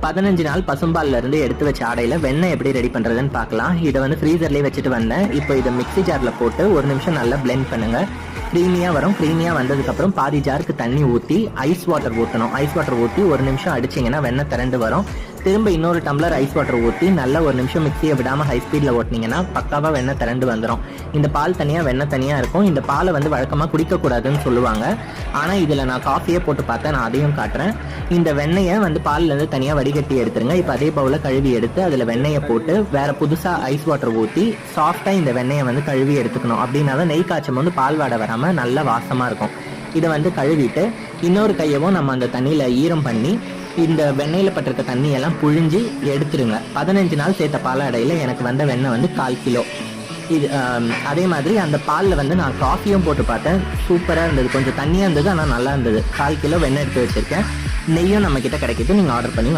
15 நாள் பசும்பால்ல இருந்து எடுத்து வச்ச ஆடையில வெண்ணெய் எப்படி ரெடி பண்றதுன்னு பார்க்கலாம். இதை வந்து ஃப்ரீசர்லயே வச்சுட்டு வந்தேன். இப்போ இதை மிக்ஸி ஜார்ல போட்டு 1 நிமிஷம் நல்லா பிளெண்ட் பண்ணுங்க. க்ரீமியா வரும். க்ரீமியா வந்ததுக்கு அப்புறம் பாதி ஜாருக்கு தண்ணி ஊற்றி ஐஸ் வாட்டர் ஊற்றணும். ஐஸ் வாட்டர் ஊற்றி 1 நிமிஷம் அடிச்சிங்கன்னா வெண்ணெய் திரண்டு வரும். திரும்ப இன்னொரு டம்ளர் ஐஸ் வாட்டர் ஊற்றி நல்லா 1 நிமிஷம் மிக்ஸியை விடாமல் ஹை ஸ்பீடில் ஓட்டினீங்கன்னா பக்காவாக வெண்ணெய் திரண்டு வந்துடும். இந்த பால் தனியாக வெண்ணெய் தனியாக இருக்கும். இந்த பாலை வந்து வழக்கமாக குடிக்கக்கூடாதுன்னு சொல்லுவாங்க. ஆனால் இதில் நான் காஃபியே போட்டு பார்த்தேன். நான் அதையும் காட்டுறேன். இந்த வெண்ணெயை வந்து பால்லேருந்து தனியாக வடிகட்டி எடுத்துருங்க. இப்போ அதே பவுலில் கழுவி எடுத்து அதில் வெண்ணெயை போட்டு வேறு புதுசாக ஐஸ் வாட்டர் ஊற்றி சாஃப்டாக இந்த வெண்ணெயை வந்து கழுவி எடுத்துக்கணும். அப்படின்னா தான் நெய் காய்ச்சும் போது பால் வாடை வராமல் நல்ல வாசமாக இருக்கும். இதை வந்து கழுவிட்டு இன்னொரு கையவும் நம்ம அந்த தண்ணியில் ஈரம் பண்ணி இந்த வெண்ணெயில் பட்டிருக்க தண்ணியெல்லாம் புழிஞ்சு எடுத்துருங்க. 15 நாள் சேர்த்த பாலாடையில் எனக்கு வந்த வெண்ணெய் வந்து 1/4 கிலோ. இது அதே மாதிரி அந்த பாலில் வந்து நான் காஃபியும் போட்டு பார்த்தேன். சூப்பராக இருந்தது. கொஞ்சம் தண்ணியாக இருந்தது, ஆனால் நல்லா இருந்தது. 1/4 கிலோ வெண்ணெய் எடுத்து வச்சுருக்கேன். நெய்யும் நம்மக்கிட்ட கிடைக்கிது. நீங்கள் ஆர்டர் பண்ணி